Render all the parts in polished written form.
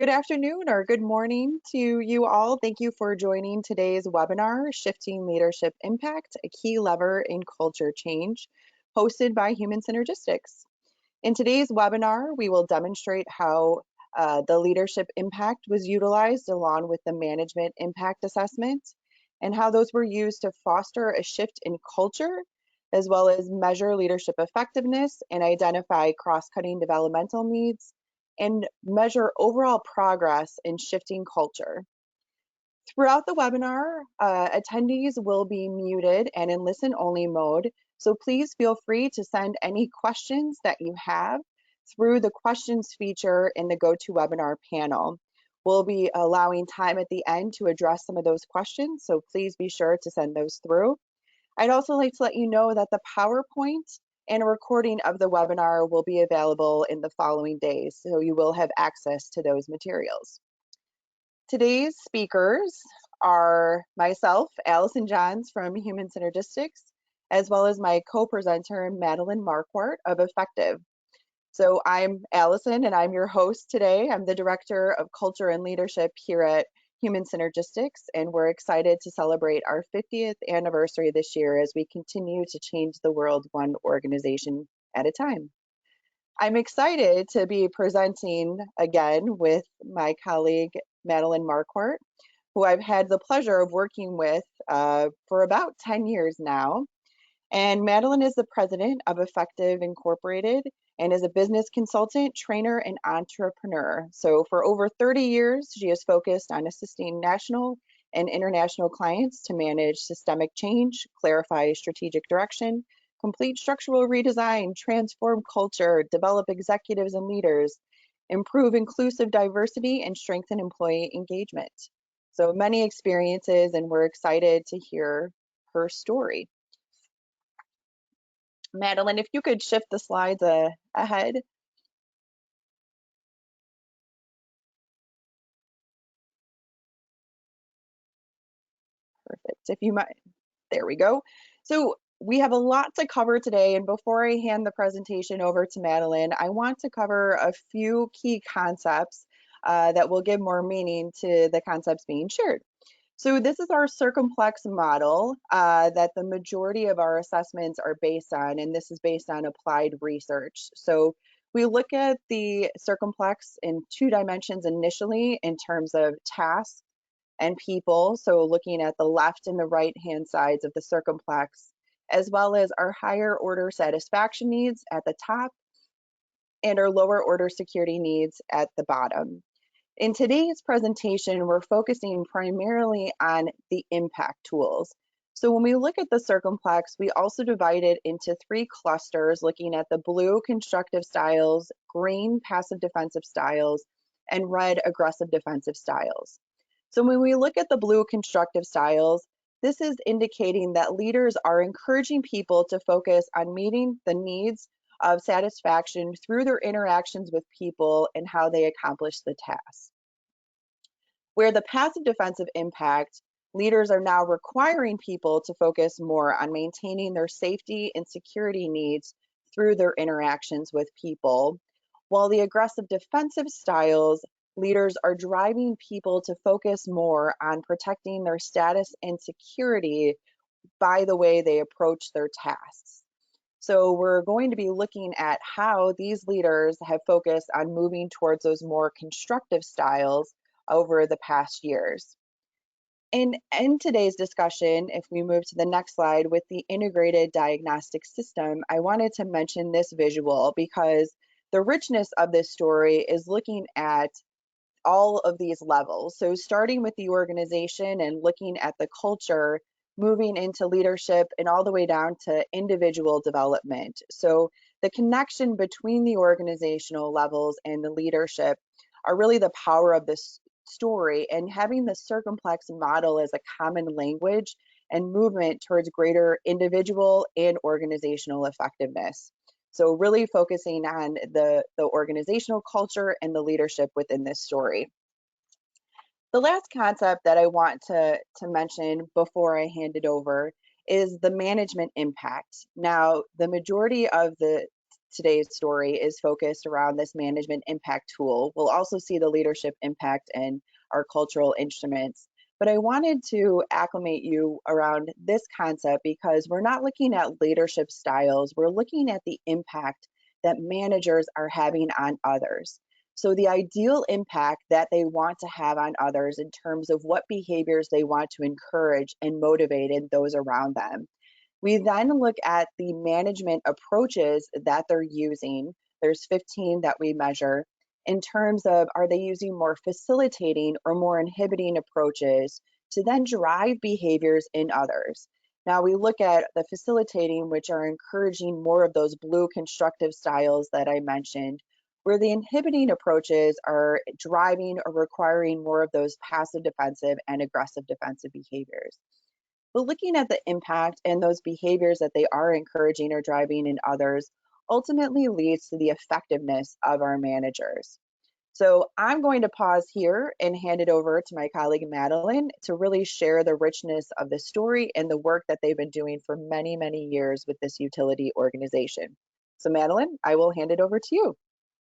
Good afternoon or good morning to you all. Thank you for joining today's webinar, Shifting Leadership Impact, a Key Lever in Culture Change, hosted by Human Synergistics. In today's webinar, we will demonstrate how the leadership impact was utilized along with the management impact assessment and how those were used to foster a shift in culture, as well as measure leadership effectiveness and identify cross-cutting developmental needs and measure overall progress in shifting culture. Throughout the webinar, attendees will be muted and in listen-only mode, so please feel free to send any questions that you have through the questions feature in the GoToWebinar panel. We'll be allowing time at the end to address some of those questions, so please be sure to send those through. I'd also like to let you know that the PowerPoint and a recording of the webinar will be available in the following days, so you will have access to those materials. Today's speakers are myself, Allison Johns from Human Synergistics, as well as my co-presenter, Madeline Marquardt of Ephektiv. So I'm Allison and I'm your host today. I'm the Director of Culture and Leadership here at Human Synergistics, and we're excited to celebrate our 50th anniversary this year as we continue to change the world one organization at a time. I'm excited to be presenting again with my colleague, Madeline Marquardt, who I've had the pleasure of working with for about 10 years now. And Madeline is the president of Ephektiv Incorporated and is a business consultant, trainer, and entrepreneur. So for over 30 years, she has focused on assisting national and international clients to manage systemic change, clarify strategic direction, complete structural redesign, transform culture, develop executives and leaders, improve inclusive diversity, and strengthen employee engagement. So many experiences, and we're excited to hear her story. Madeline, if you could shift the slides ahead. Perfect. If you might, there we go. So we have a lot to cover today, and before I hand the presentation over to Madeline, I want to cover a few key concepts that will give more meaning to the concepts being shared. So this is our Circumplex model that the majority of our assessments are based on, and this is based on applied research. So we look at the Circumplex in two dimensions initially in terms of tasks and people. So looking at the left and the right hand sides of the Circumplex, as well as our higher order satisfaction needs at the top and our lower order security needs at the bottom. In today's presentation, we're focusing primarily on the impact tools. So when we look at the Circumplex, we also divide it into three clusters, looking at the blue constructive styles, green passive defensive styles, and red aggressive defensive styles. So when we look at the blue constructive styles, this is indicating that leaders are encouraging people to focus on meeting the needs of satisfaction through their interactions with people and how they accomplish the task. Where the passive defensive impact, leaders are now requiring people to focus more on maintaining their safety and security needs through their interactions with people. While the aggressive defensive styles, leaders are driving people to focus more on protecting their status and security by the way they approach their tasks. So we're going to be looking at how these leaders have focused on moving towards those more constructive styles over the past years. In today's discussion, if we move to the next slide with the integrated diagnostic system, I wanted to mention this visual because the richness of this story is looking at all of these levels. So starting with the organization and looking at the culture, moving into leadership and all the way down to individual development. So the connection between the organizational levels and the leadership are really the power of this story, and having the Circumplex model as a common language and movement towards greater individual and organizational effectiveness. So really focusing on the organizational culture and the leadership within this story. The last concept that I want to mention before I hand it over is the management impact. Now, the majority of the today's story is focused around this management impact tool. We'll also see the leadership impact and our cultural instruments. But I wanted to acclimate you around this concept because we're not looking at leadership styles, we're looking at the impact that managers are having on others. So, the ideal impact that they want to have on others in terms of what behaviors they want to encourage and motivate in those around them. We then look at the management approaches that they're using. There's 15 that we measure in terms of, are they using more facilitating or more inhibiting approaches to then drive behaviors in others. Now we look at the facilitating, which are encouraging more of those blue constructive styles that I mentioned, where the inhibiting approaches are driving or requiring more of those passive defensive and aggressive defensive behaviors. But looking at the impact and those behaviors that they are encouraging or driving in others ultimately leads to the effectiveness of our managers. So I'm going to pause here and hand it over to my colleague Madeline to really share the richness of the story and the work that they've been doing for many, many years with this utility organization. So Madeline, I will hand it over to you.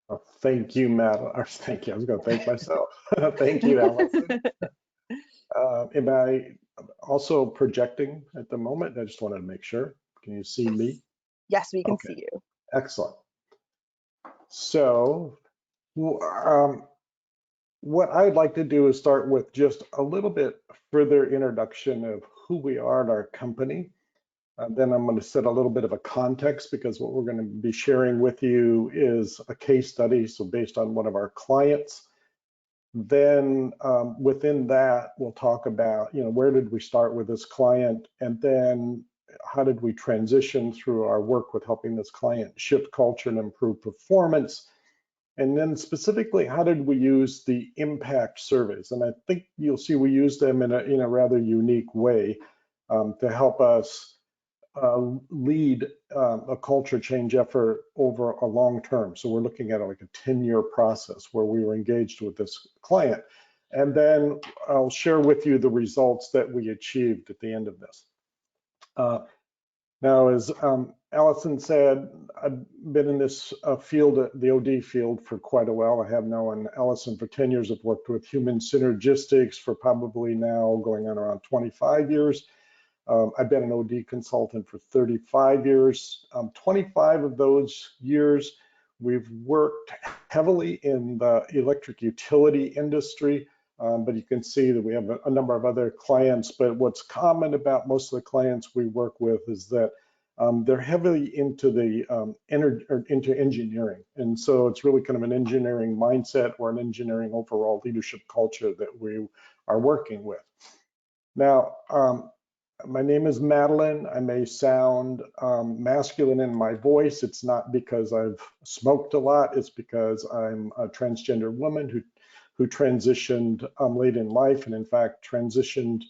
Well, thank you, Madeline. Or thank you. I was going to thank myself. Thank you, Allison. Am I also projecting at the moment? I just wanted to make sure. Can you see me? Yes, we can Okay. see you. Excellent. So what I'd like to do is start with just a little bit further introduction of who we are at our company. Then I'm going to set a little bit of a context because what we're going to be sharing with you is a case study, so based on one of our clients. Then within that, we'll talk about, where did we start with this client, and then how did we transition through our work with helping this client shift culture and improve performance. And then specifically, how did we use the impact surveys? And I think you'll see we use them in a rather unique way to help us lead a culture change effort over a long term. So we're looking at like a 10-year process where we were engaged with this client. And then I'll share with you the results that we achieved at the end of this. Now, as Allison said, I've been in this field, the OD field, for quite a while. I have known Allison for 10 years. I've worked with human synergistics for probably now going on around 25 years. I've been an OD consultant for 35 years. 25 of those years, we've worked heavily in the electric utility industry, but you can see that we have a number of other clients. But what's common about most of the clients we work with is that they're heavily into the into engineering, and so it's really kind of an engineering mindset or an engineering overall leadership culture that we are working with. Now, my name is Madeline. I may sound masculine in my voice. It's not because I've smoked a lot. It's because I'm a transgender woman who transitioned late in life, and in fact transitioned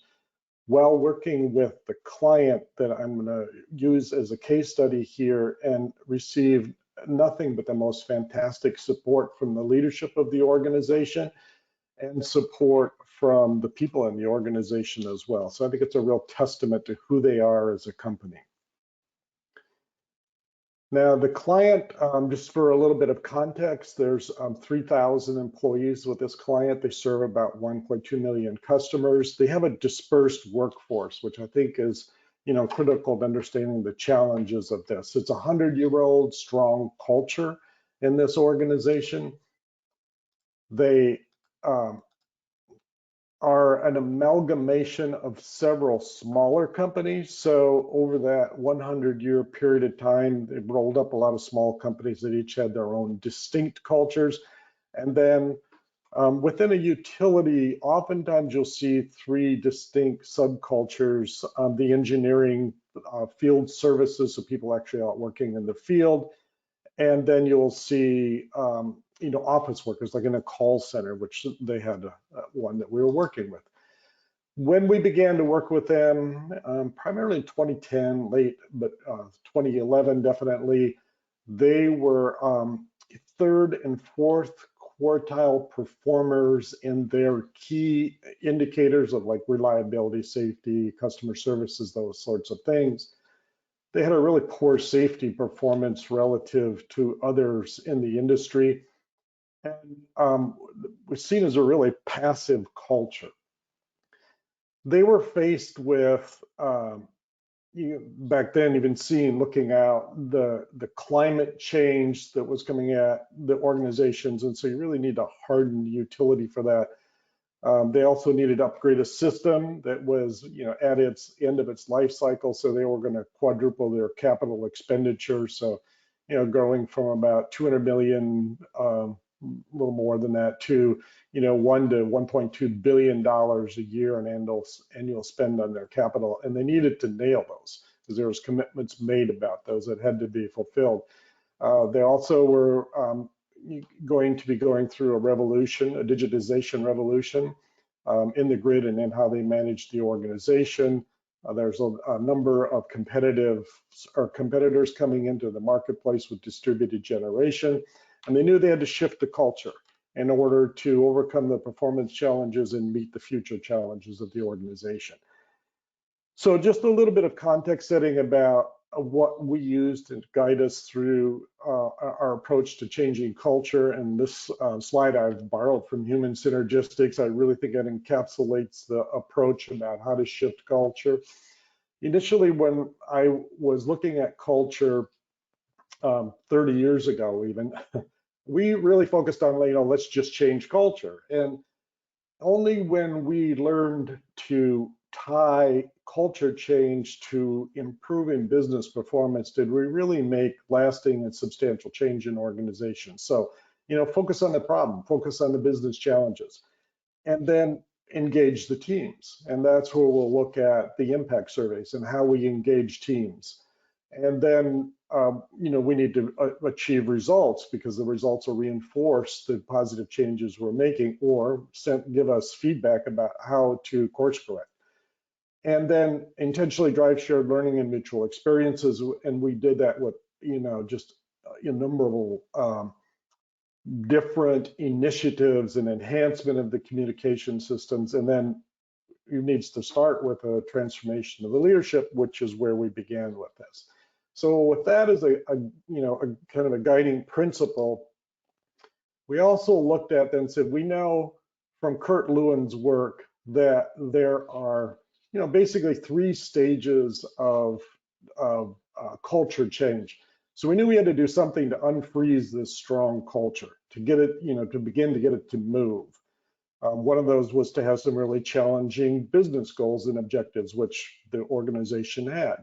while working with the client that I'm going to use as a case study here, and received nothing but the most fantastic support from the leadership of the organization and support from the people in the organization as well. So I think it's a real testament to who they are as a company. Now, the client, just for a little bit of context, there's 3,000 employees with this client. They serve about 1.2 million customers. They have a dispersed workforce, which I think is, critical to understanding the challenges of this. It's a 100-year-old strong culture in this organization. They are an amalgamation of several smaller companies. So over that 100-year period of time, they've rolled up a lot of small companies that each had their own distinct cultures. And then within a utility, oftentimes you'll see three distinct subcultures: the engineering, field services, so people actually out working in the field. And then you'll see office workers, like in a call center, which they had one that we were working with. When we began to work with them, primarily in 2010, late, but 2011 definitely, they were third and fourth quartile performers in their key indicators of like reliability, safety, customer services, those sorts of things. they had a really poor safety performance relative to others in the industry, and was seen as a really passive culture. They were faced with, back then, even looking out the climate change that was coming at the organizations, and so you really need to harden the utility for that. They also needed to upgrade a system that was, at its end of its life cycle, so they were going to quadruple their capital expenditure. So, going from about 200 million, a little more than that, to $1 to $1.2 billion a year in annual spend on their capital, and they needed to nail those because there was commitments made about those that had to be fulfilled. They also were going to be going through a revolution, a digitization revolution in the grid and in how they manage the organization. There's a number of competitors coming into the marketplace with distributed generation, and they knew they had to shift the culture in order to overcome the performance challenges and meet the future challenges of the organization. So just a little bit of context setting about what we used to guide us through our approach to changing culture. And this slide I've borrowed from Human Synergistics. I really think it encapsulates the approach about how to shift culture. Initially, when I was looking at culture 30 years ago even, we really focused on, let's just change culture. And only when we learned to tie culture change to improving business performance did we really make lasting and substantial change in organizations. So, focus on the problem, focus on the business challenges, and then engage the teams. And that's where we'll look at the impact surveys and how we engage teams. And then, we need to achieve results because the results will reinforce the positive changes we're making or give us feedback about how to course correct. And then intentionally drive shared learning and mutual experiences. And we did that with, just innumerable different initiatives and enhancement of the communication systems. And then it needs to start with a transformation of the leadership, which is where we began with this. So with that as a kind of a guiding principle, we also looked at and said, we know from Kurt Lewin's work that there are, basically 3 stages of culture change. So we knew we had to do something to unfreeze this strong culture, to get it, to begin to get it to move. One of those was to have some really challenging business goals and objectives, which the organization had.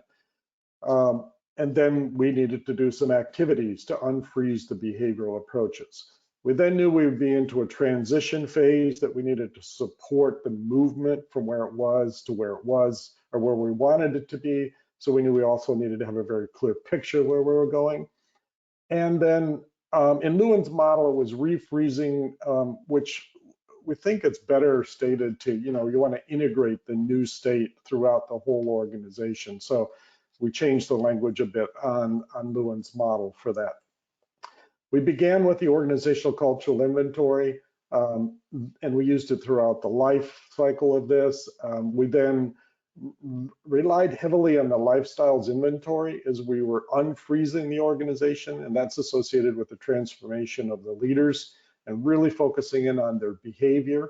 And then we needed to do some activities to unfreeze the behavioral approaches. We then knew we would be into a transition phase, that we needed to support the movement from where it was to where it was, or where we wanted it to be. So we knew we also needed to have a very clear picture where we were going. And then in Lewin's model, it was refreezing, which we think it's better stated to, you want to integrate the new state throughout the whole organization. So we changed the language a bit on Lewin's model for that. We began with the organizational cultural inventory, and we used it throughout the life cycle of this. We then relied heavily on the lifestyles inventory as we were unfreezing the organization, and that's associated with the transformation of the leaders and really focusing in on their behavior.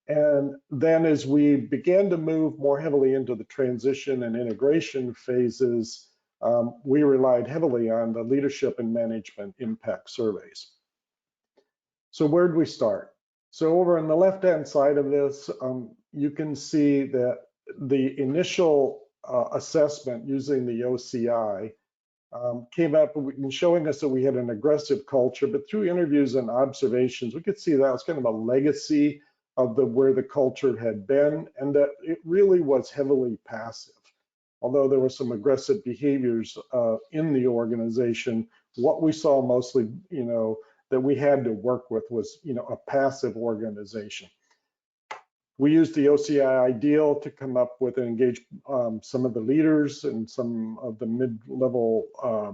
And then as we began to move more heavily into the transition and integration phases, we relied heavily on the leadership and management impact surveys. So where did we start? So over on the left-hand side of this, you can see that the initial assessment using the OCI came up and showing us that we had an aggressive culture, but through interviews and observations, we could see that was kind of a legacy of where the culture had been, and that it really was heavily passive. Although there were some aggressive behaviors in the organization, what we saw mostly, that we had to work with was, a passive organization. We used the OCI ideal to come up with and engage some of the leaders and some of the mid-level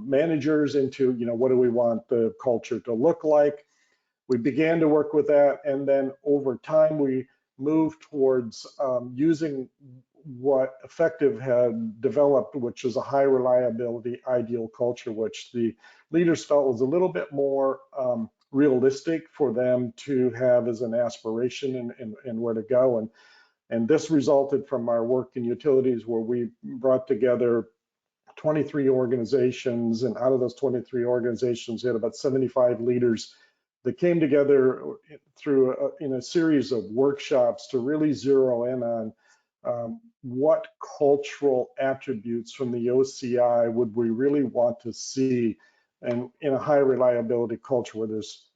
managers into, what do we want the culture to look like? We began to work with that, and then over time we moved towards using what Ephektiv had developed, which was a high reliability ideal culture, which the leaders felt was a little bit more realistic for them to have as an aspiration and where to go. And this resulted from our work in utilities, where we brought together 23 organizations, and out of those 23 organizations, we had about 75 leaders that came together through in a series of workshops to really zero in on what cultural attributes from the OCI would we really want to see, and in a high reliability culture where there's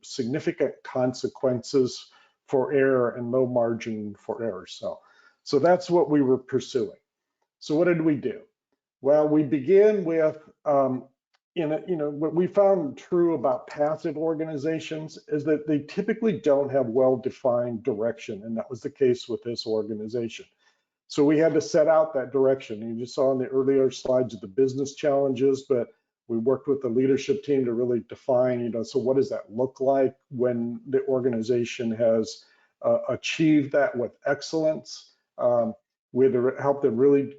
significant consequences for error and low margin for error. So that's what we were pursuing. So what did we do? Well, we began with what we found true about passive organizations is that they typically don't have well-defined direction, and that was the case with this organization. So we had to set out that direction. You just saw in the earlier slides of the business challenges, but we worked with the leadership team to really define, so what does that look like when the organization has achieved that with excellence? We had to help them really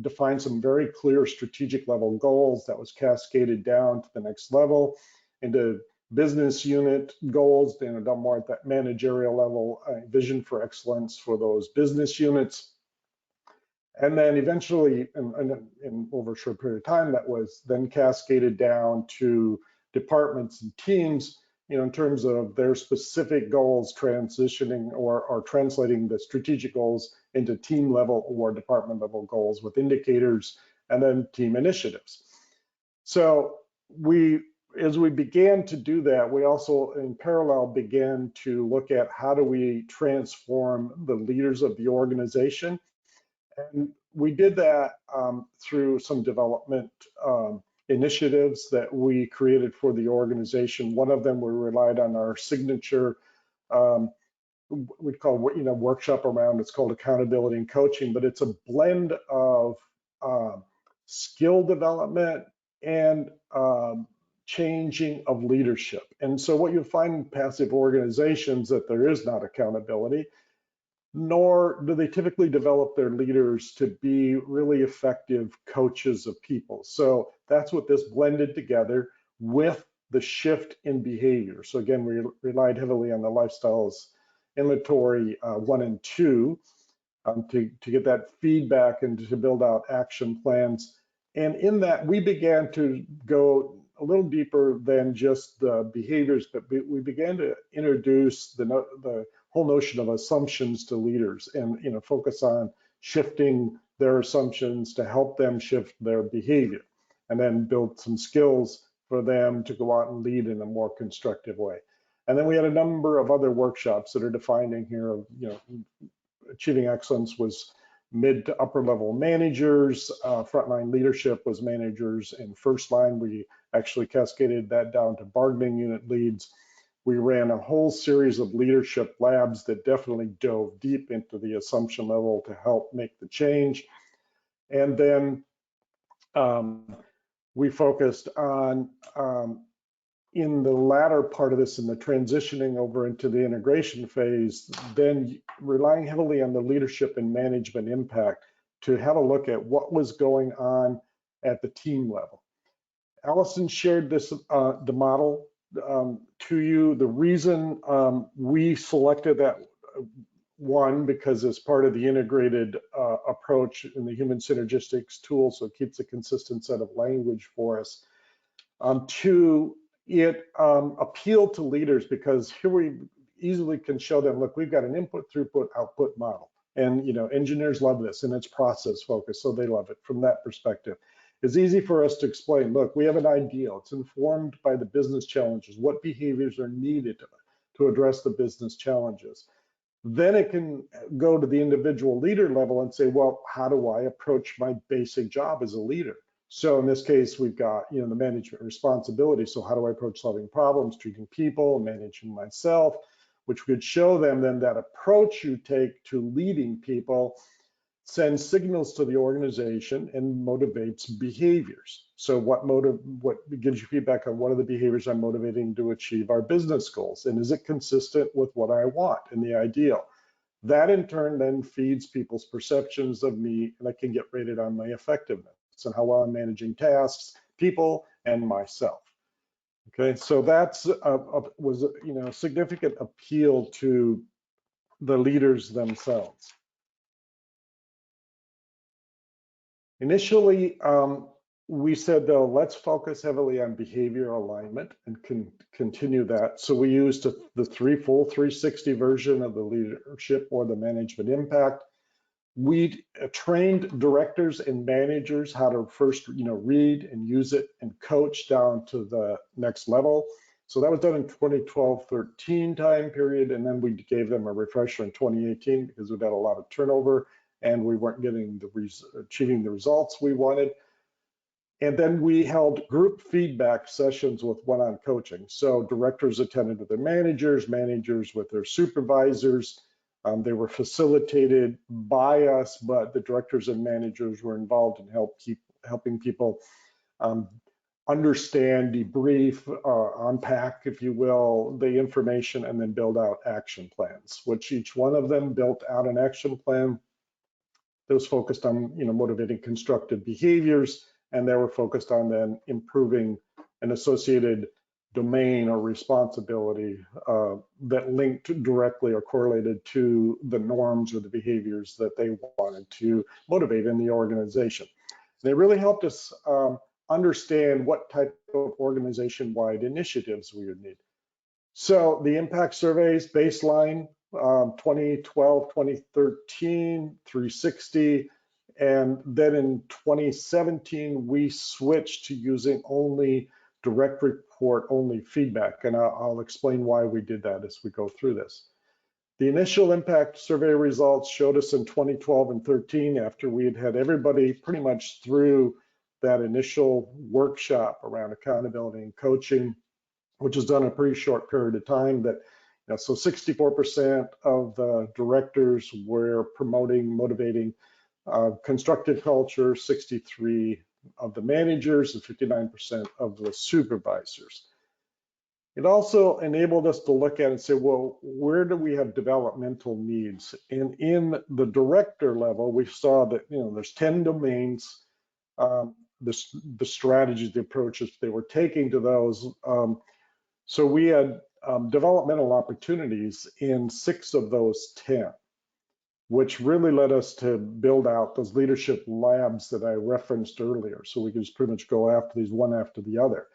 define some very clear strategic level goals that was cascaded down to the next level into business unit goals, done more at that managerial level, vision for excellence for those business units. And then eventually, in over a short period of time, that was then cascaded down to departments and teams, in terms of their specific goals, transitioning or translating the strategic goals into team level or department level goals with indicators, and then team initiatives. So as we began to do that, we also in parallel began to look at how do we transform the leaders of the organization. And we did that through some development initiatives that we created for the organization. One of them, we relied on our signature, we'd call workshop around, it's called accountability and coaching, but it's a blend of skill development and changing of leadership. And so what you'll find in passive organizations that there is not accountability, nor do they typically develop their leaders to be really effective coaches of people. So that's what this blended together with the shift in behavior. So again, we relied heavily on the lifestyles inventory 1 and 2 to get that feedback and to build out action plans. And in that, we began to go a little deeper than just the behaviors, but we began to introduce the whole notion of assumptions to leaders, and focus on shifting their assumptions to help them shift their behavior, and then build some skills for them to go out and lead in a more constructive way. And then we had a number of other workshops that are defined in here of, achieving excellence was mid to upper level managers, frontline leadership was managers, and first line, we actually cascaded that down to bargaining unit leads. We ran a whole series of leadership labs that definitely dove deep into the assumption level to help make the change. And then we focused on, in the latter part of this, in the transitioning over into the integration phase, then relying heavily on the leadership and management impact to have a look at what was going on at the team level. Allison shared this, the model to you. The reason we selected that one, because it's part of the integrated approach in the human synergistics tool, so it keeps a consistent set of language for us. Two, it appealed to leaders because here we easily can show them, look, we've got an input, throughput, output model. And engineers love this, and it's process focused, so they love it from that perspective. It's easy for us to explain, look, we have an ideal. It's informed by the business challenges. What behaviors are needed to address the business challenges? Then it can go to the individual leader level and say, well, how do I approach my basic job as a leader? So in this case, we've got, the management responsibility. So how do I approach solving problems, treating people, managing myself, which could show them then that approach you take to leading people sends signals to the organization and motivates behaviors. So what gives you feedback on what are the behaviors I'm motivating to achieve our business goals? And is it consistent with what I want and the ideal? That in turn then feeds people's perceptions of me, and I can get rated on my effectiveness and how well I'm managing tasks, people, and myself. Okay, so that's was a significant appeal to the leaders themselves. Initially, we said, though, let's focus heavily on behavior alignment and continue that. So we used the full 360 version of the leadership or the management impact. We trained directors and managers how to first, read and use it and coach down to the next level. So that was done in 2012-13 time period, and then we gave them a refresher in 2018 because we had a lot of turnover and we weren't getting achieving the results we wanted. And then we held group feedback sessions with one-on coaching. So directors attended with their managers, managers with their supervisors. They were facilitated by us, but the directors and managers were involved in helping people understand, debrief, unpack, if you will, the information, and then build out action plans, which each one of them built out an action plan that was focused on, motivating constructive behaviors, and they were focused on then improving an associated domain or responsibility that linked directly or correlated to the norms or the behaviors that they wanted to motivate in the organization. They really helped us understand what type of organization-wide initiatives we would need. So the impact surveys, baseline, 2012, 2013, 360, and then in 2017, we switched to using only direct report, only feedback, and I'll explain why we did that as we go through this. The initial impact survey results showed us in 2012 and 13, after we had everybody pretty much through that initial workshop around accountability and coaching, which was done in a pretty short period of time, that so 64% of the directors were promoting, motivating constructive culture, 63 of the managers, and 59% of the supervisors. It also enabled us to look at and say, well, where do we have developmental needs? And in the director level, we saw that there's 10 domains, the strategies, the approaches they were taking to those. So we had developmental opportunities in 6 of those 10, which really led us to build out those leadership labs that I referenced earlier. So we could just pretty much go after these one after the other.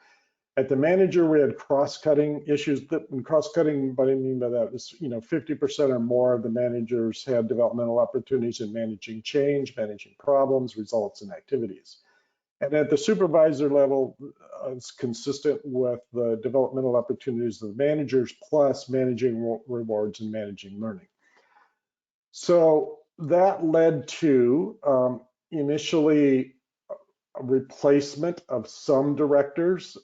At the manager, we had cross-cutting issues. And cross-cutting, what I mean by that is, 50% or more of the managers had developmental opportunities in managing change, managing problems, results, and activities. And at the supervisor level, it's consistent with the developmental opportunities of the managers, plus managing rewards and managing learning. So that led to initially a replacement of some directors,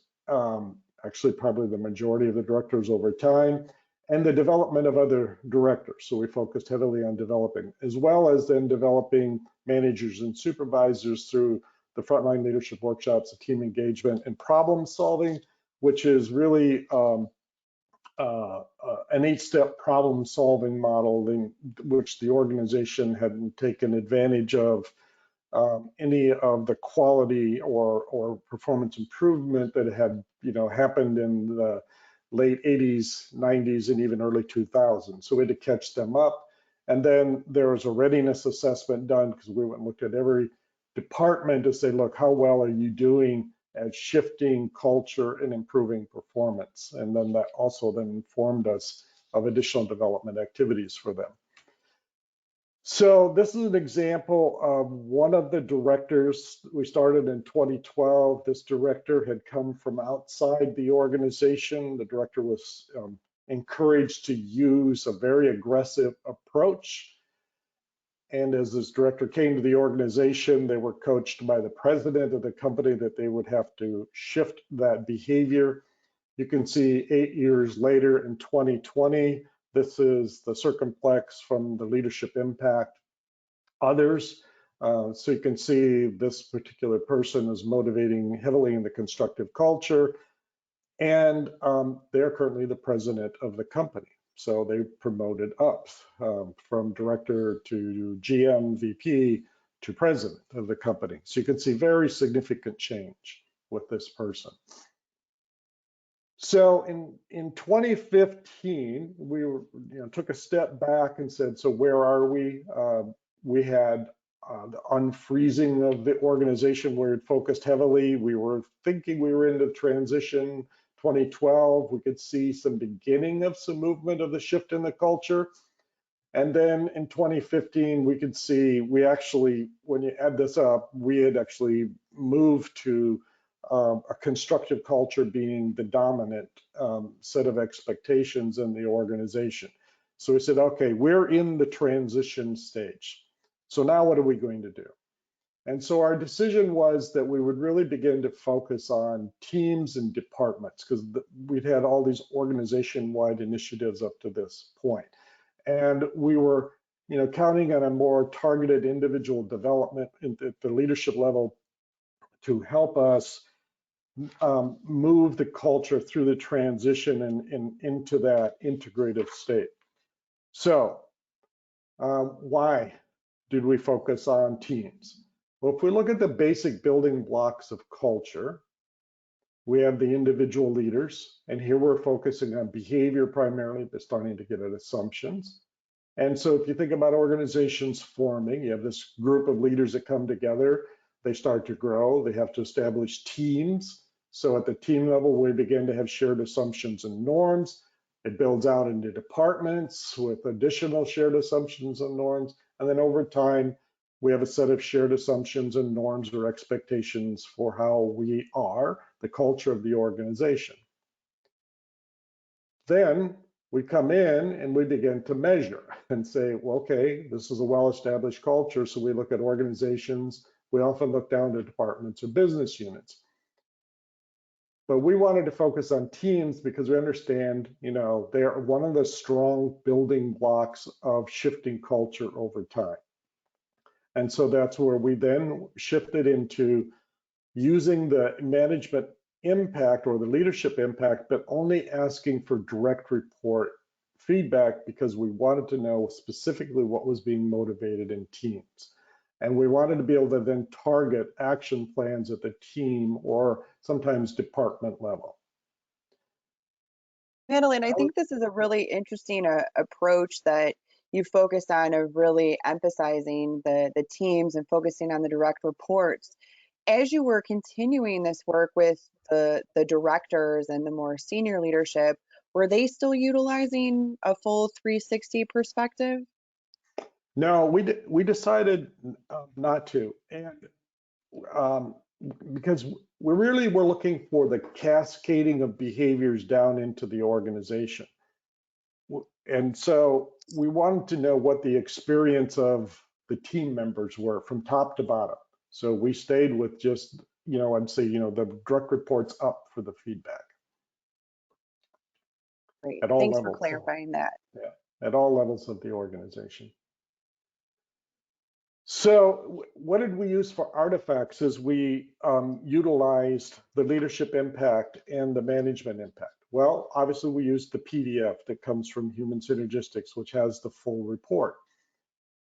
actually probably the majority of the directors over time, and the development of other directors. So we focused heavily on developing, as well as then developing managers and supervisors through the frontline leadership workshops, the team engagement, and problem solving, which is really an 8-step problem solving model in which the organization had taken advantage of any of the quality or performance improvement that had happened in the late 80s, 90s, and even early 2000s. So we had to catch them up. And then there was a readiness assessment done because we went and looked at every department to say, look, how well are you doing at shifting culture and improving performance? And then that also then informed us of additional development activities for them. So this is an example of one of the directors. We started in 2012. This director had come from outside the organization. The director was encouraged to use a very aggressive approach. And as this director came to the organization, they were coached by the president of the company that they would have to shift that behavior. You can see 8 years later in 2020, this is the Circumplex from the leadership impact. Others, so you can see this particular person is motivating heavily in the constructive culture, and they're currently the president of the company. So they promoted up from director to GM, VP to president of the company. So you can see very significant change with this person. So in 2015, we took a step back and said, so where are we? We had the unfreezing of the organization where it focused heavily. We were thinking we were into transition. 2012, we could see some beginning of some movement of the shift in the culture. And then in 2015, we could see we actually, when you add this up, we had actually moved to a constructive culture being the dominant set of expectations in the organization. So we said, okay, we're in the transition stage. So now what are we going to do? And so our decision was that we would really begin to focus on teams and departments, because we'd had all these organization-wide initiatives up to this point. And we were counting on a more targeted individual development at the leadership level to help us move the culture through the transition and into that integrative state. So why did we focus on teams? Well, if we look at the basic building blocks of culture, we have the individual leaders, and here we're focusing on behavior primarily, but starting to get at assumptions. And so if you think about organizations forming, you have this group of leaders that come together, they start to grow, they have to establish teams. So at the team level, we begin to have shared assumptions and norms. It builds out into departments with additional shared assumptions and norms. And then over time, we have a set of shared assumptions and norms or expectations for how we are, the culture of the organization. Then we come in and we begin to measure and say, well, okay, this is a well-established culture. So we look at organizations. We often look down to departments or business units. But we wanted to focus on teams because we understand, they are one of the strong building blocks of shifting culture over time. And so that's where we then shifted into using the management impact or the leadership impact, but only asking for direct report feedback because we wanted to know specifically what was being motivated in teams. And we wanted to be able to then target action plans at the team or sometimes department level. Madeline, I think this is a really interesting approach that you focused on, of really emphasizing the teams and focusing on the direct reports. As you were continuing this work with the directors and the more senior leadership, were they still utilizing a full 360 perspective? No, we decided not to, and because we're looking for the cascading of behaviors down into the organization. And so we wanted to know what the experience of the team members were from top to bottom. So we stayed with just, I'd say, the direct reports up for the feedback. Great. At all Thanks levels. for clarifying that. Yeah, at all levels of the organization. So what did we use for artifacts is we utilized the leadership impact and the management impact. Well, obviously we used the PDF that comes from Human Synergistics, which has the full report.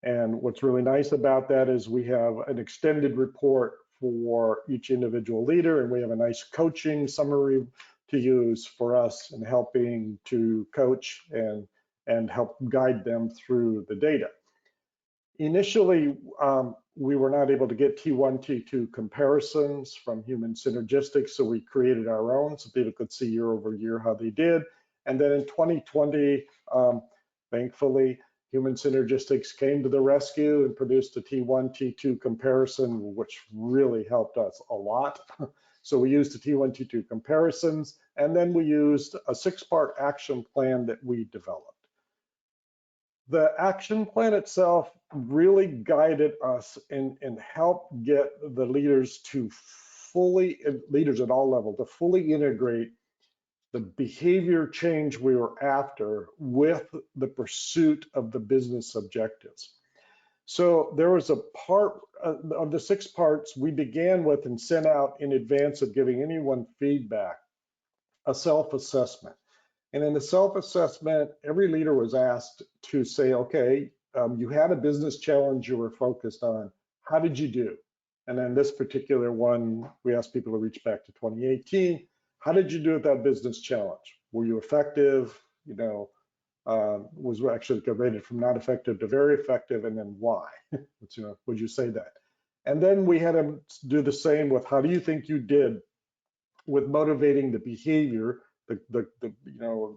And what's really nice about that is we have an extended report for each individual leader, and we have a nice coaching summary to use for us in helping to coach and help guide them through the data. Initially, we were not able to get T1, T2 comparisons from Human Synergistics, so we created our own so people could see year over year how they did. And then in 2020, thankfully, Human Synergistics came to the rescue and produced a T1, T2 comparison, which really helped us a lot. So we used the T1, T2 comparisons, and then we used a 6-part action plan that we developed. The action plan itself really guided us and helped get the leaders to leaders at all levels, to fully integrate the behavior change we were after with the pursuit of the business objectives. So there was a part of the 6 parts we began with and sent out in advance of giving anyone feedback, a self-assessment. And in the self-assessment, every leader was asked to say, okay, you had a business challenge you were focused on. How did you do? And then this particular one, we asked people to reach back to 2018. How did you do with that business challenge? Were you effective? You know, was actually rated from not effective to very effective, and then why? Would you say that? And then we had them do the same with how do you think you did with motivating the behavior, the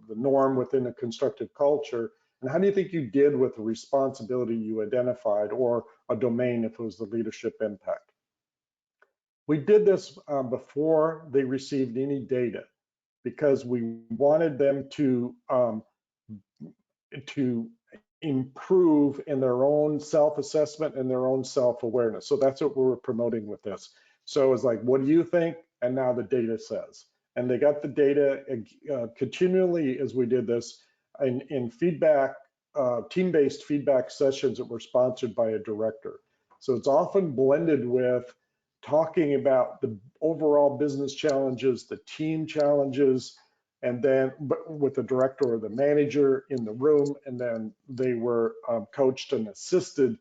norm within a constructive culture, and how do you think you did with the responsibility you identified, or a domain if it was the leadership impact? We did this before they received any data, because we wanted them to improve in their own self-assessment and their own self-awareness. So that's what we were promoting with this. So it's like, what do you think? And now the data says. And they got the data continually as we did this in feedback, team-based feedback sessions that were sponsored by a director. So it's often blended with talking about the overall business challenges, the team challenges, and then with the director or the manager in the room, and then they were coached and assisted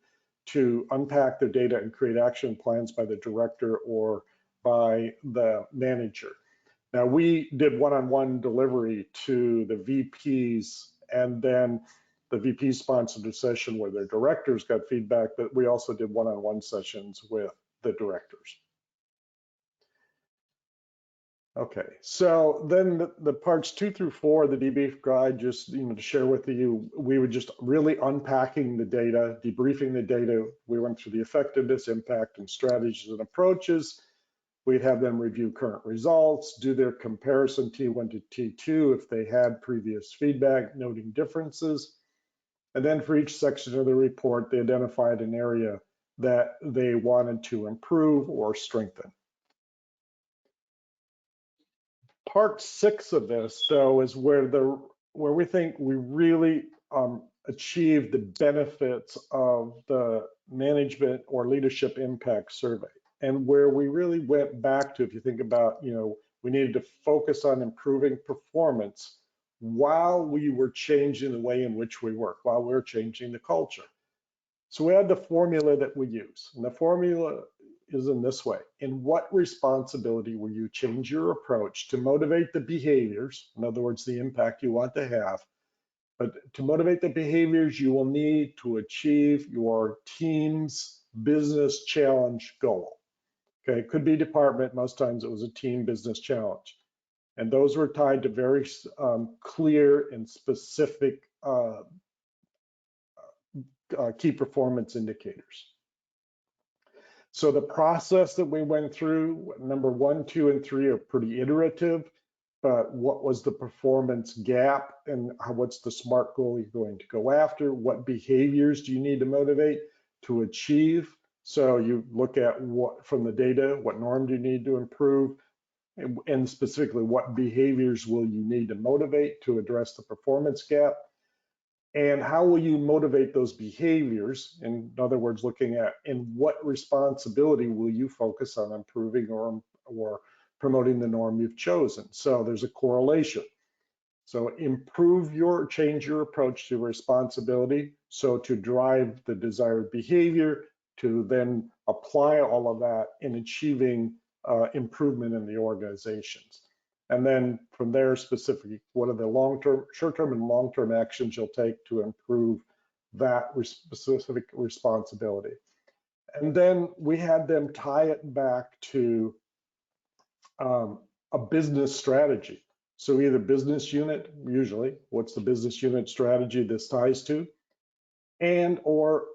to unpack their data and create action plans by the director or by the manager. Now, we did one-on-one delivery to the VPs, and then the VPs sponsored a session where their directors got feedback, but we also did one-on-one sessions with the directors. Okay, so then the parts 2 through 4, the debrief guide, just to share with you, we were just really unpacking the data, debriefing the data. We went through the effectiveness, impact, and strategies and approaches. We'd have them review current results, do their comparison T1 to T2 if they had previous feedback, noting differences. And then for each section of the report, they identified an area that they wanted to improve or strengthen. Part 6 of this, though, is where we think we really achieved the benefits of the management or leadership impact survey, and where we really went back to, if you think about, we needed to focus on improving performance while we were changing the way in which we work, while we were changing the culture. So we had the formula that we use, and the formula is in this way. In what responsibility will you change your approach to motivate the behaviors, in other words, the impact you want to have, but to motivate the behaviors you will need to achieve your team's business challenge goal? Okay, it could be department, most times it was a team business challenge. And those were tied to very clear and specific key performance indicators. So the process that we went through, number 1, 2, and 3 are pretty iterative, but what was the performance gap, and what's the SMART goal you're going to go after? What behaviors do you need to motivate to achieve? So you look at what from the data, what norm do you need to improve? And specifically, what behaviors will you need to motivate to address the performance gap? And how will you motivate those behaviors? In other words, looking at in what responsibility will you focus on improving or promoting the norm you've chosen? So there's a correlation. So change your approach to responsibility. So to drive the desired behavior, to then apply all of that in achieving improvement in the organizations. And then from there, specifically, what are the long-term, short-term and long-term actions you'll take to improve that specific responsibility? And then we had them tie it back to a business strategy. So either business unit, usually, what's the business unit strategy this ties to? And or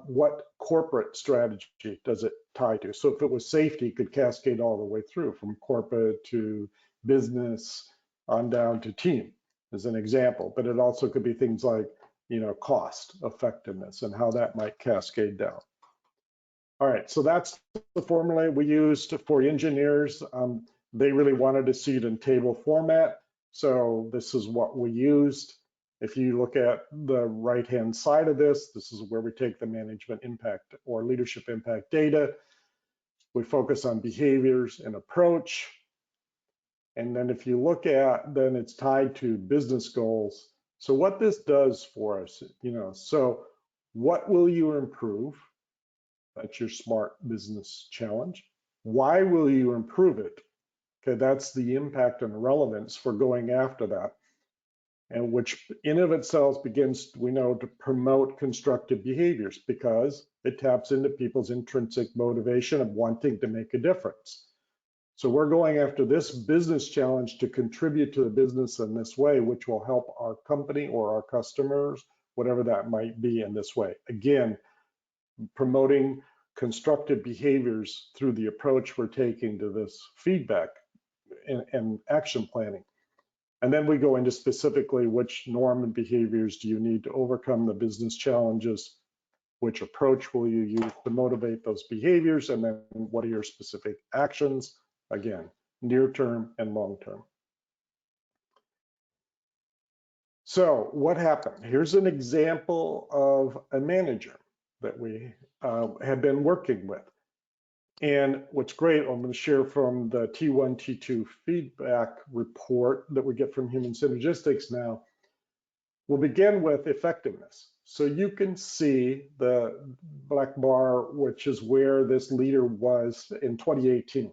what corporate strategy does it tie to? So if it was safety, it could cascade all the way through from corporate to business on down to team, as an example. But it also could be things like, cost effectiveness and how that might cascade down. All right, so that's the formula we used for engineers. They really wanted to see it in table format. So this is what we used. If you look at the right-hand side of this is where we take the management impact or leadership impact data. We focus on behaviors and approach. And then if you look at, then it's tied to business goals. So what this does for us, so what will you improve? That's your smart business challenge. Why will you improve it? Okay, that's the impact and relevance for going after that. And which in of itself begins, we know, to promote constructive behaviors because it taps into people's intrinsic motivation of wanting to make a difference. So we're going after this business challenge to contribute to the business in this way, which will help our company or our customers, whatever that might be in this way. Again, promoting constructive behaviors through the approach we're taking to this feedback and action planning. And then we go into specifically which norm and behaviors do you need to overcome the business challenges, which approach will you use to motivate those behaviors, and then what are your specific actions, again, near term and long term. So what happened? Here's an example of a manager that we have been working with. And what's great, I'm going to share from the T1, T2 feedback report that we get from Human Synergistics now. We'll begin with effectiveness. So you can see the black bar, which is where this leader was in 2018.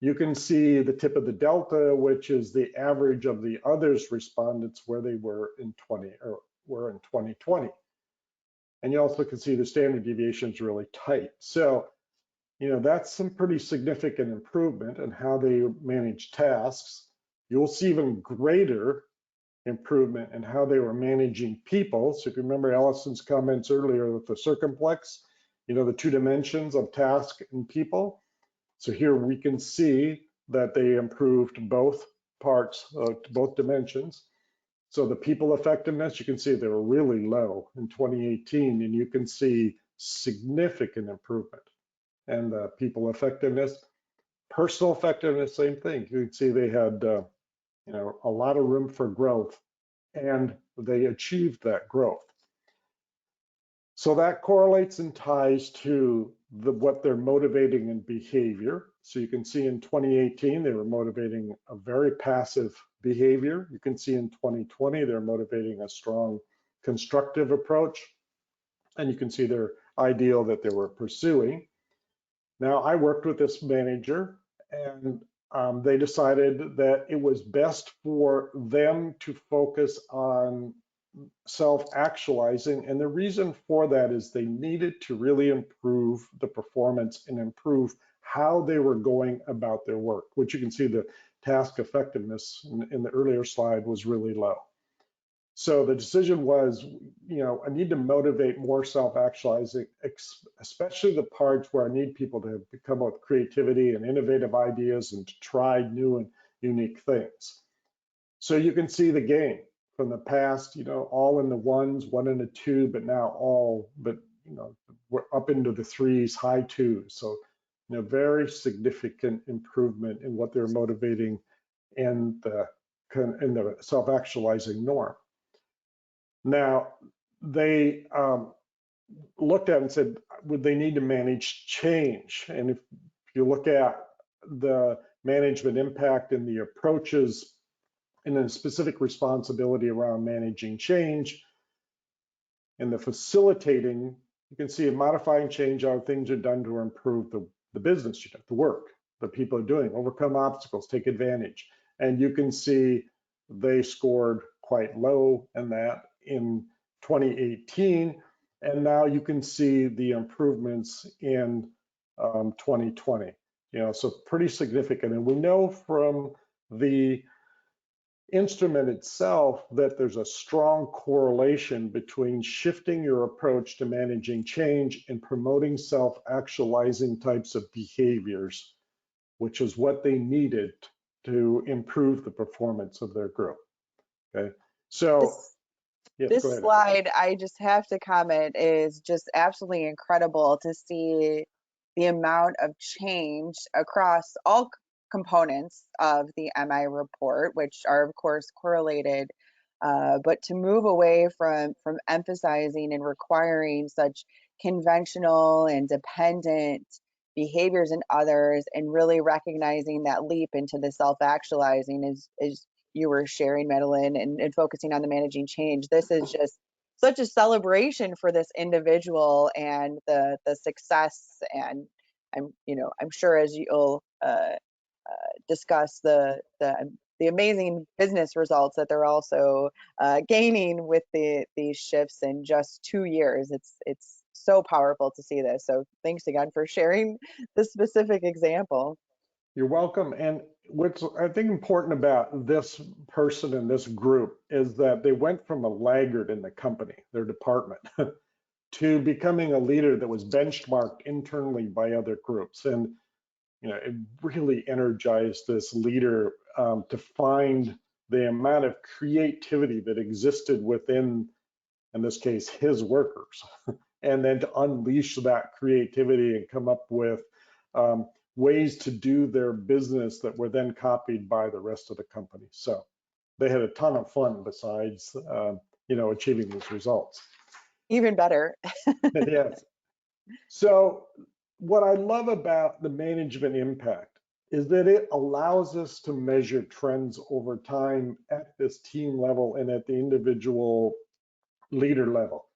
You can see the tip of the delta, which is the average of the others respondents where they were in 2020. And you also can see the standard deviation is really tight. So that's some pretty significant improvement in how they manage tasks. You'll see even greater improvement in how they were managing people. So if you remember Allison's comments earlier with the circumplex, the 2 dimensions of task and people. So here we can see that they improved both parts, both dimensions. So the people effectiveness, you can see they were really low in 2018, and you can see significant improvement. And people effectiveness, personal effectiveness, same thing. You can see they had a lot of room for growth, and they achieved that growth. So that correlates and ties to what they're motivating in behavior. So you can see in 2018, they were motivating a very passive behavior. You can see in 2020, they're motivating a strong constructive approach. And you can see their ideal that they were pursuing. Now, I worked with this manager, and they decided that it was best for them to focus on self-actualizing. And the reason for that is they needed to really improve the performance and improve how they were going about their work, which you can see the task effectiveness in the earlier slide was really low. So the decision was, I need to motivate more self-actualizing, especially the parts where I need people to come up with creativity and innovative ideas and to try new and unique things. So you can see the gain from the past, all in the 1s, 1 and a 2, but now all, but we're up into the 3s, high 2s. So, very significant improvement in what they're motivating in the self-actualizing norm. Now, they looked at it and said, would they need to manage change? And if you look at the management impact and the approaches and the specific responsibility around managing change and the facilitating, you can see in modifying change how things are done to improve the business unit, the work that people are doing, overcome obstacles, take advantage. And you can see they scored quite low in that in 2018, and now you can see the improvements in 2020. So pretty significant. And we know from the instrument itself that there's a strong correlation between shifting your approach to managing change and promoting self-actualizing types of behaviors, which is what they needed to improve the performance of their group. Okay, so this slide, I just have to comment, is just absolutely incredible to see the amount of change across all components of the MI report, which are of course correlated, but to move away from emphasizing and requiring such conventional and dependent behaviors in others, and really recognizing that leap into the self-actualizing is you were sharing, Madeline, and focusing on the managing change. This is just such a celebration for this individual and the success. And I'm sure as you'll discuss the amazing business results that they're also gaining with these shifts in just 2 years. It's so powerful to see this. So thanks again for sharing this specific example. You're welcome. And what's I think important about this person and this group is that they went from a laggard in the company, their department, to becoming a leader that was benchmarked internally by other groups. And it really energized this leader to find the amount of creativity that existed within, in this case, his workers, and then to unleash that creativity and come up with ways to do their business that were then copied by the rest of the company. So they had a ton of fun besides, achieving these results. Even better. Yes. So what I love about the management impact is that it allows us to measure trends over time at this team level and at the individual leader level.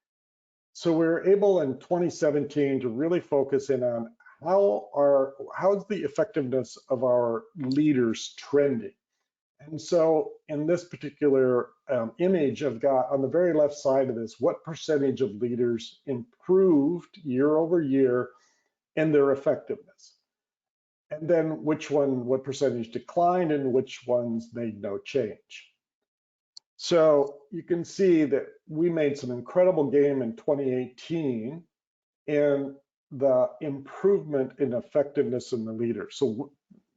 So we were able in 2017 to really focus in on how's the effectiveness of our leaders trending. And so in this particular image, I've got on the very left side of this, what percentage of leaders improved year over year in their effectiveness? And then what percentage declined and which ones made no change? So you can see that we made some incredible gain in 2018 in the improvement in effectiveness in the leader. So,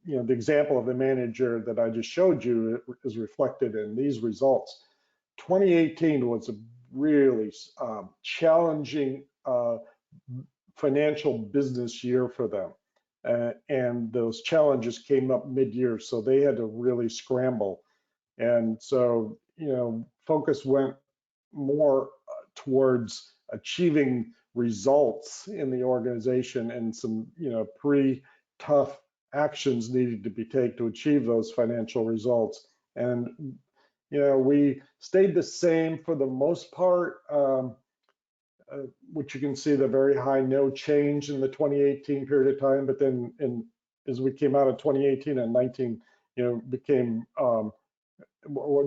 the example of the manager that I just showed you is reflected in these results. 2018 was a really challenging financial business year for them. And those challenges came up mid-year, so they had to really scramble. And so, focus went more towards achieving results in the organization, and some, pretty tough actions needed to be taken to achieve those financial results. And, we stayed the same for the most part, which you can see the very high no change in the 2018 period of time. But then as we came out of 2018 and 19, became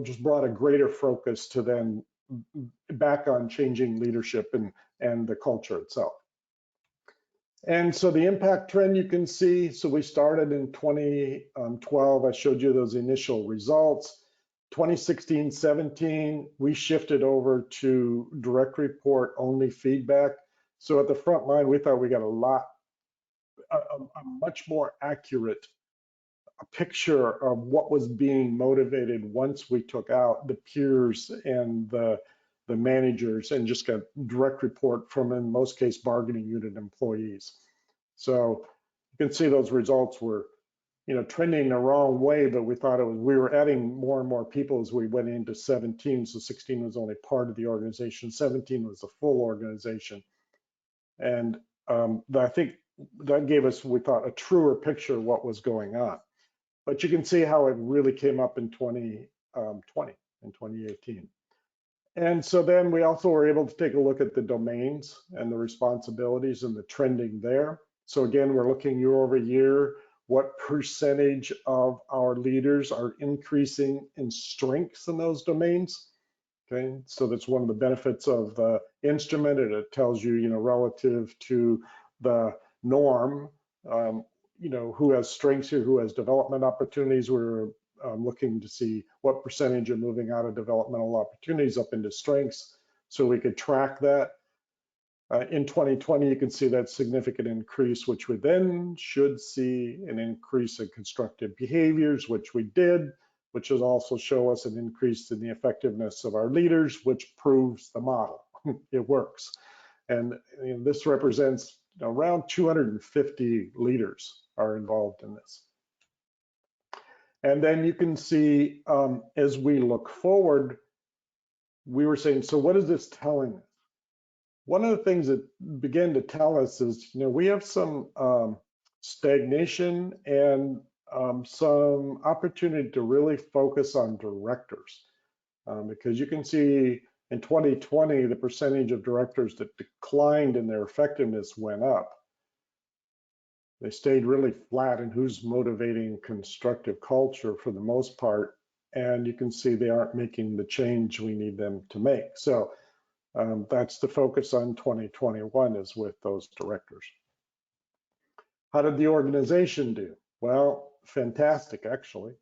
just brought a greater focus to then back on changing leadership and the culture itself. And so the impact trend you can see, so we started in 2012, I showed you those initial results. 2016, 17, we shifted over to direct report only feedback. So at the front line, we thought we got a much more accurate picture of what was being motivated once we took out the peers and the managers and just got direct report from, in most cases, bargaining unit employees. So you can see those results were, trending the wrong way, but we thought we were adding more and more people as we went into 17. So 16 was only part of the organization. 17 was the full organization. And I think that gave us, we thought, a truer picture of what was going on. But you can see how it really came up in 2020 and 2018. And so then we also were able to take a look at the domains and the responsibilities and the trending there. So again, we're looking year over year, what percentage of our leaders are increasing in strengths in those domains. Okay, so that's one of the benefits of the instrument, and it tells you, relative to the norm, who has strengths here, who has development opportunities. We're looking to see what percentage are moving out of developmental opportunities up into strengths, so we could track that. In 2020, you can see that significant increase, which we then should see an increase in constructive behaviors, which we did, which will also show us an increase in the effectiveness of our leaders, which proves the model. It works. And this represents around 250 leaders are involved in this. And then you can see, as we look forward, we were saying, so what is this telling us? One of the things that began to tell us is, we have some stagnation and some opportunity to really focus on directors. Because you can see in 2020, the percentage of directors that declined in their effectiveness went up. They stayed really flat in who's motivating constructive culture for the most part. And you can see they aren't making the change we need them to make. So that's the focus on 2021 is with those directors. How did the organization do? Well, fantastic, actually.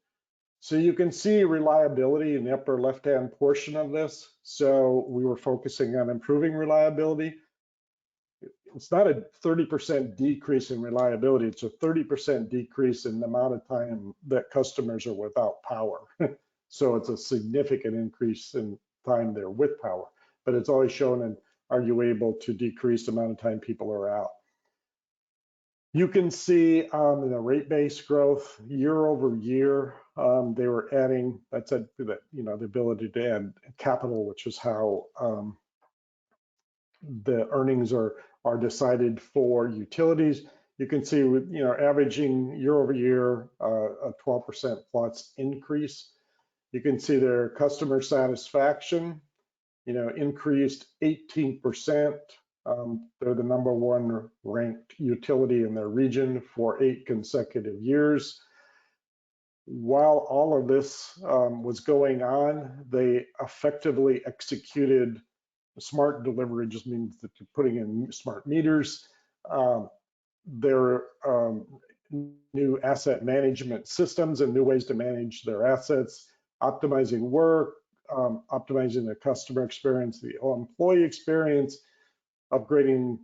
So you can see reliability in the upper left-hand portion of this. So we were focusing on improving reliability. It's not a 30% decrease in reliability. It's a 30% decrease in the amount of time that customers are without power. So it's a significant increase in time they're with power, but it's always shown in are you able to decrease the amount of time people are out. You can see in the rate-based growth year over year, they were adding, that's the ability to add capital, which is how the earnings are decided for utilities. You can see with averaging year over year a 12% plus increase. You can see their customer satisfaction, increased 18%. They're the #1 ranked utility in their region for 8 consecutive years. While all of this was going on, they effectively executed smart delivery. Just means that you're putting in smart meters. Their new asset management systems and new ways to manage their assets, optimizing work, optimizing the customer experience, the employee experience, upgrading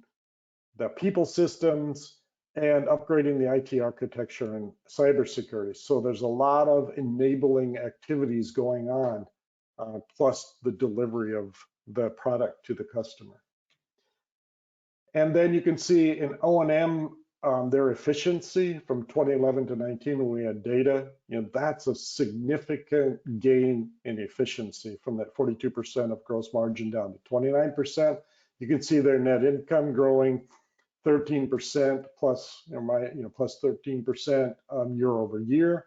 the people systems, and upgrading the IT architecture and cybersecurity. So there's a lot of enabling activities going on, plus the delivery of the product to the customer. And then you can see in O&M, their efficiency from 2011 to 19 when we had data, that's a significant gain in efficiency from that 42% of gross margin down to 29%. You can see their net income growing 13% plus, plus 13% year over year.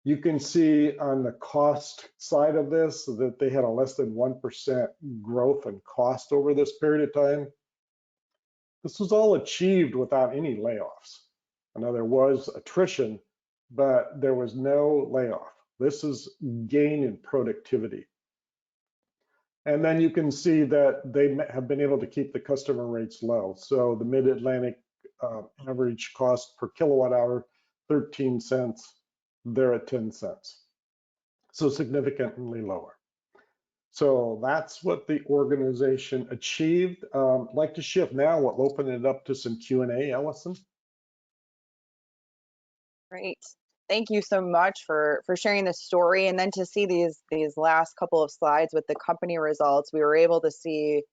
You can see on the cost side of this that they had a less than 1% growth in cost over this period of time. This was all achieved without any layoffs. I know there was attrition, but there was no layoff. This is gain in productivity. And then you can see that they have been able to keep the customer rates low. So the Mid-Atlantic average cost per kilowatt hour, 13 cents, they're at 10 cents. So significantly lower. So that's what the organization achieved. I'd like to shift now. We'll open it up to some Q&A, Allison. Great. Thank you so much for sharing this story. And then to see these last couple of slides with the company results, we were able to see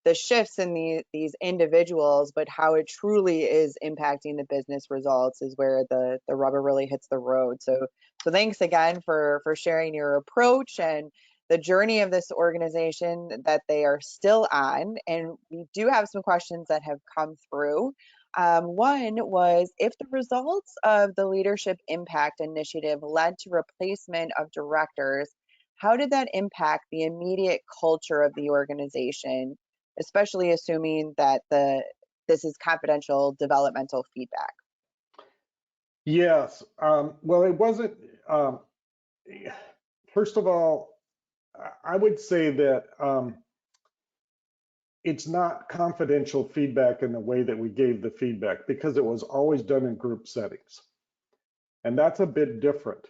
the shifts in these individuals, but how it truly is impacting the business results is where the rubber really hits the road. So thanks again for sharing your approach and the journey of this organization that they are still on. And we do have some questions that have come through. One was, if the results of the Leadership Impact Initiative led to replacement of directors, how did that impact the immediate culture of the organization, especially assuming that this is confidential developmental feedback? Yes. Well, it wasn't. First of all, I would say that it's not confidential feedback in the way that we gave the feedback, because it was always done in group settings. And that's a bit different.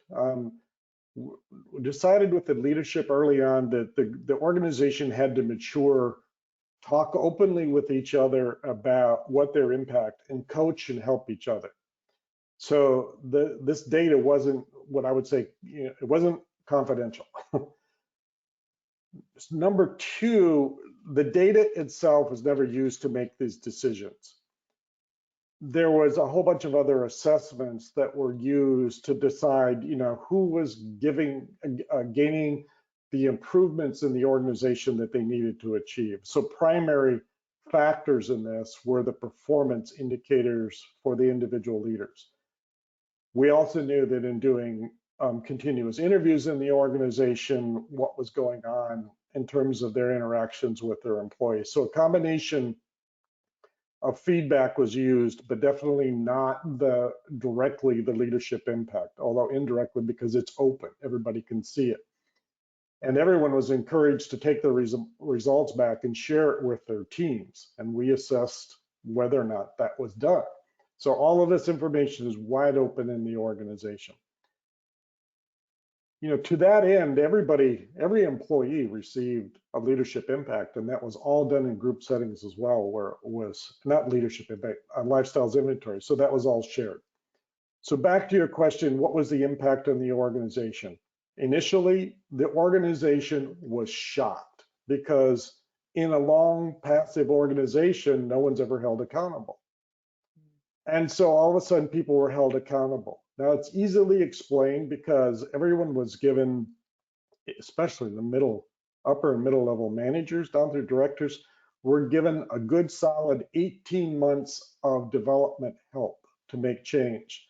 We decided with the leadership early on that the organization had to mature, talk openly with each other about what their impact, and coach and help each other. So this data wasn't what I would say, it wasn't confidential. Number two, the data itself was never used to make these decisions. There was a whole bunch of other assessments that were used to decide, who was gaining the improvements in the organization that they needed to achieve. So primary factors in this were the performance indicators for the individual leaders. We also knew that in doing continuous interviews in the organization, what was going on in terms of their interactions with their employees. So a combination of feedback was used, but definitely not directly the leadership impact, although indirectly because it's open, everybody can see it. And everyone was encouraged to take the results back and share it with their teams. And we assessed whether or not that was done. So all of this information is wide open in the organization. To that end, every employee received a leadership impact, and that was all done in group settings as well, where it was not leadership impact, lifestyles inventory. So that was all shared. So back to your question, what was the impact on the organization? Initially, the organization was shocked because in a long passive organization, no one's ever held accountable. And so all of a sudden people were held accountable. Now it's easily explained because everyone was given, especially the upper and middle level managers down through directors, were given a good solid 18 months of development help to make change.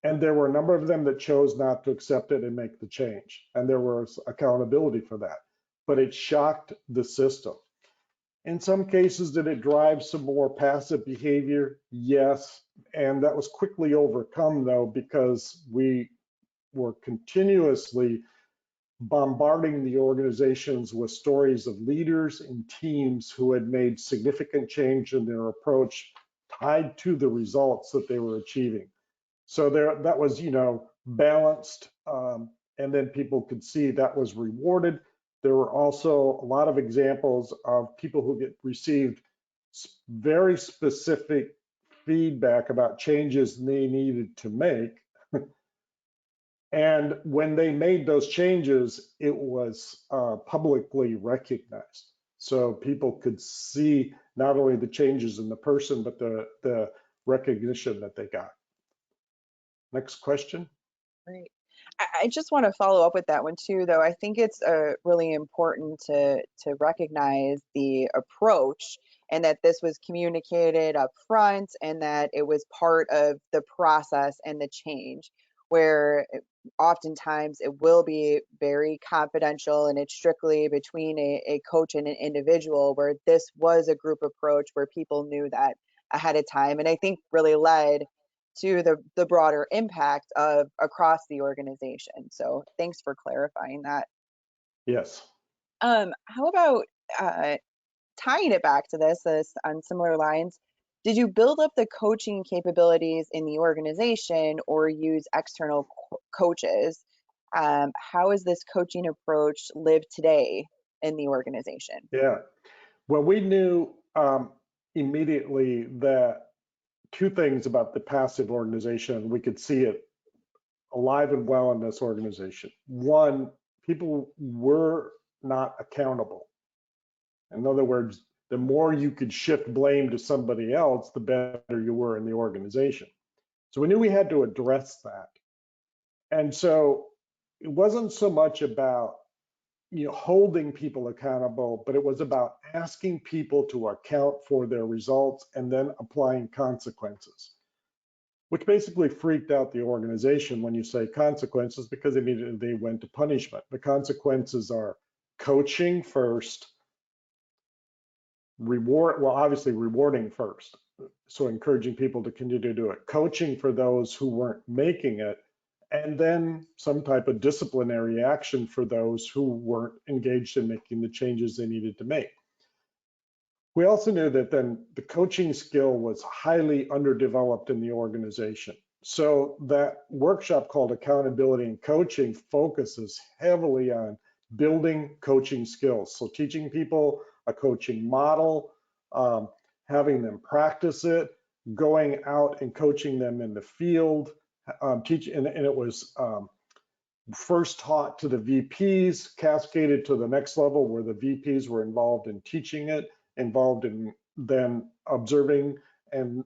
And there were a number of them that chose not to accept it and make the change. And there was accountability for that. But it shocked the system. In some cases, did it drive some more passive behavior? Yes. And that was quickly overcome, though, because we were continuously bombarding the organizations with stories of leaders and teams who had made significant change in their approach tied to the results that they were achieving. So that was, balanced, and then people could see that was rewarded. There were also a lot of examples of people who received very specific feedback about changes they needed to make. And when they made those changes, it was publicly recognized. So people could see not only the changes in the person, but the recognition that they got. Next question. Great. I just want to follow up with that one too, though. I think it's really important to recognize the approach and that this was communicated up front and that it was part of the process and the change, where oftentimes it will be very confidential and it's strictly between a coach and an individual, where this was a group approach where people knew that ahead of time. And I think really led to the broader impact of across the organization. So thanks for clarifying that. Yes. How about tying it back to this on similar lines? Did you build up the coaching capabilities in the organization or use external coaches? How is this coaching approach live today in the organization? Yeah. Well, we knew immediately that two things about the passive organization. We could see it alive and well in this organization. One, people were not accountable. In other words, the more you could shift blame to somebody else, the better you were in the organization. So we knew we had to address that. And so it wasn't so much about holding people accountable, but it was about asking people to account for their results and then applying consequences, which basically freaked out the organization when you say consequences, because immediately they went to punishment. The consequences are coaching first, obviously rewarding first, so encouraging people to continue to do it, coaching for those who weren't making it, and then some type of disciplinary action for those who weren't engaged in making the changes they needed to make. We also knew that then the coaching skill was highly underdeveloped in the organization. So that workshop called Accountability and Coaching focuses heavily on building coaching skills. So teaching people a coaching model, having them practice it, going out and coaching them in the field, and it was first taught to the VPs, cascaded to the next level where the VPs were involved in teaching it, involved in then observing and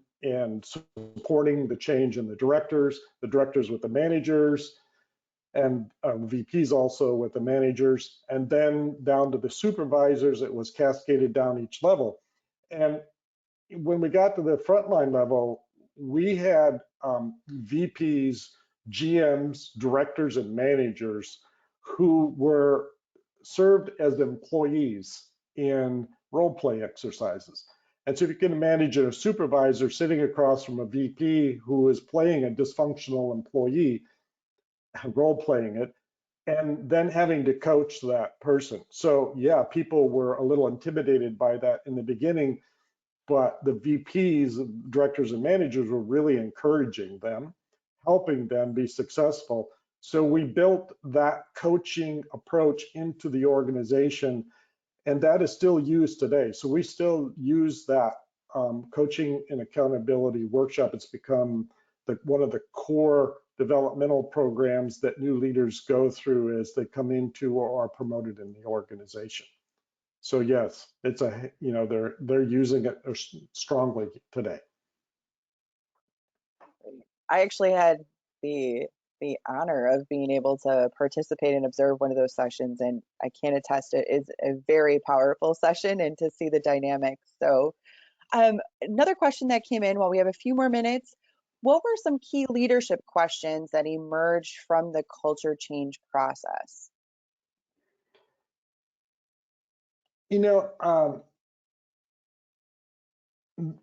supporting the change in the directors with the managers, and VPs also with the managers, and then down to the supervisors. It was cascaded down each level. And when we got to the frontline level, we had VPs, GMs, directors, and managers who were served as employees in role play exercises. And so if you can imagine a supervisor sitting across from a VP who is playing a dysfunctional employee, role playing it, and then having to coach that person. So yeah, people were a little intimidated by that in the beginning, but the VPs, directors and managers were really encouraging them, helping them be successful. So we built that coaching approach into the organization, and that is still used today. So we still use that coaching and accountability workshop. It's become one of the core developmental programs that new leaders go through as they come into or are promoted in the organization. So yes, it's they're using it strongly today. I actually had the honor of being able to participate and observe one of those sessions, and I can attest it is a very powerful session and to see the dynamics. So another question that came in while we have a few more minutes, what were some key leadership questions that emerged from the culture change process?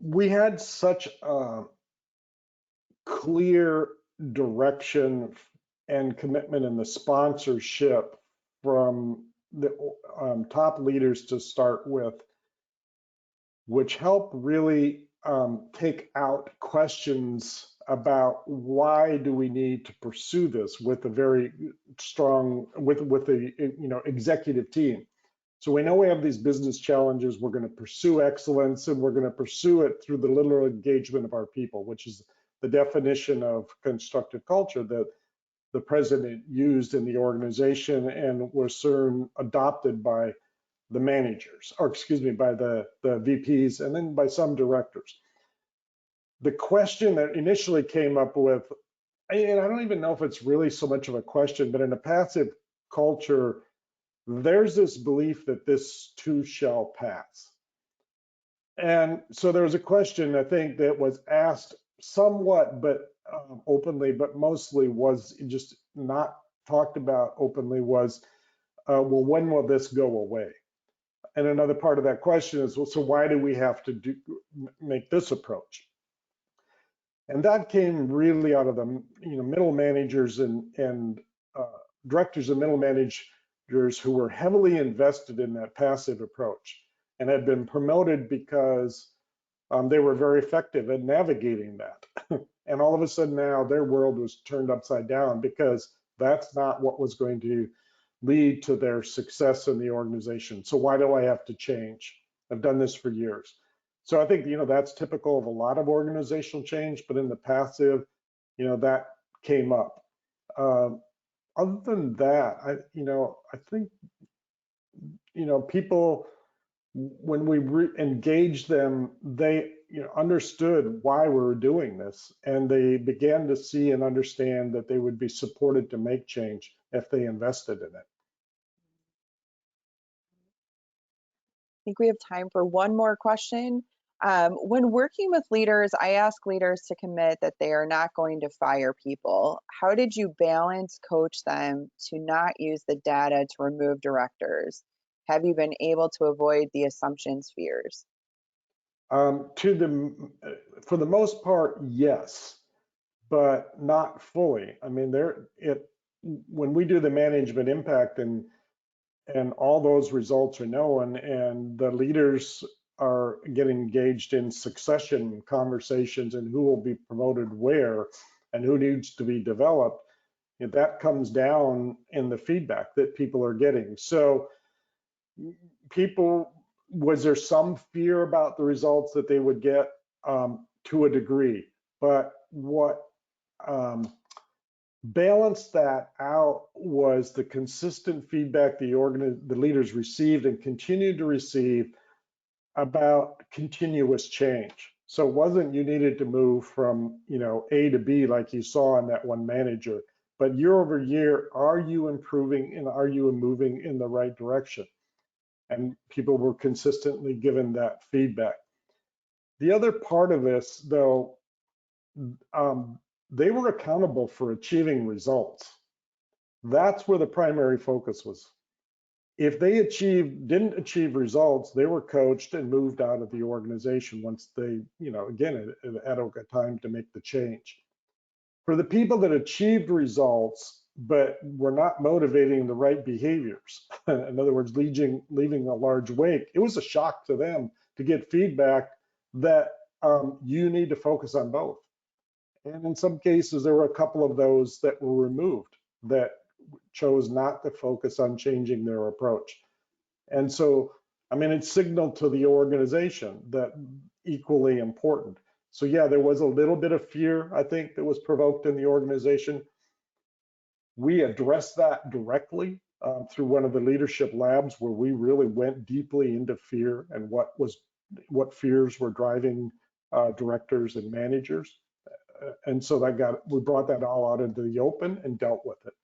We had such a clear direction and commitment in the sponsorship from the top leaders to start with, which helped really take out questions about why do we need to pursue this with a very strong, with the executive team. So we know we have these business challenges. We're going to pursue excellence, and we're going to pursue it through the literal engagement of our people, which is the definition of constructive culture that the president used in the organization and was soon adopted by the managers, or excuse me, by the VPs and then by some directors. The question that initially came up with, and I don't even know if it's really so much of a question, but in a passive culture, there's this belief that this too shall pass. And so there was a question, I think, that was asked somewhat, but openly, but mostly was just not talked about openly was, well, when will this go away? And another part of that question is, well, so why do we have to make this approach? And that came really out of the middle managers and directors and middle managers who were heavily invested in that passive approach and had been promoted because they were very effective at navigating that. And all of a sudden now their world was turned upside down because that's not what was going to lead to their success in the organization. So why do I have to change? I've done this for years. So I think, that's typical of a lot of organizational change, but in the passive, that came up. Other than that, I think, people, when we engaged them, they understood why we were doing this, and they began to see and understand that they would be supported to make change if they invested in it. I think we have time for one more question. When working with leaders, I ask leaders to commit that they are not going to fire people. How did you balance coach them to not use the data to remove directors? Have you been able to avoid the assumptions fears? For the most part, yes, but not fully. I mean, when we do the management impact and all those results are known and the leaders are getting engaged in succession conversations and who will be promoted where and who needs to be developed, that comes down in the feedback that people are getting. So was there some fear about the results that they would get? To a degree, but what balanced that out was the consistent feedback the leaders received and continued to receive about continuous change. So it wasn't you needed to move from A to B like you saw in that one manager, but year over year, are you improving and are you moving in the right direction? And people were consistently given that feedback. The other part of this, though, they were accountable for achieving results. That's where the primary focus was. If they didn't achieve results, they were coached and moved out of the organization once they, again, it had a time to make the change. For the people that achieved results, but were not motivating the right behaviors, in other words, leaving a large wake, it was a shock to them to get feedback that you need to focus on both. And in some cases, there were a couple of those that were removed that chose not to focus on changing their approach. And so, I mean, it signaled to the organization that equally important. So yeah, there was a little bit of fear, I think, that was provoked in the organization. We addressed that directly through one of the leadership labs where we really went deeply into fear and what fears were driving directors and managers. And so we brought that all out into the open and dealt with it.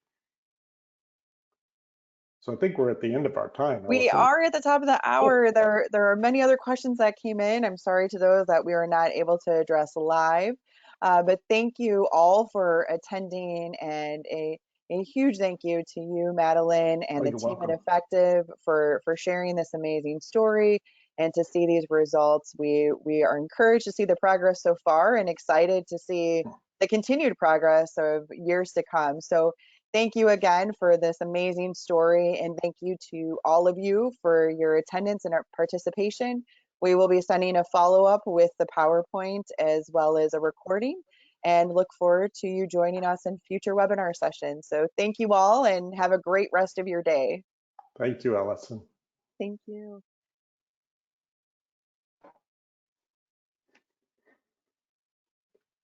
So I think we're at the end of our time, We Allison. are at the top of the hour. There are many other questions that came in. I'm sorry to those that we were not able to address live. But thank you all for attending, and a huge thank you to you, Madeline, and the You're team at welcome. Ephektiv for sharing this amazing story and to see these results. We are encouraged to see the progress so far and excited to see the continued progress of years to come. So thank you again for this amazing story, and thank you to all of you for your attendance and participation. We will be sending a follow-up with the PowerPoint as well as a recording, and look forward to you joining us in future webinar sessions. So thank you all, and have a great rest of your day. Thank you, Allison. Thank you.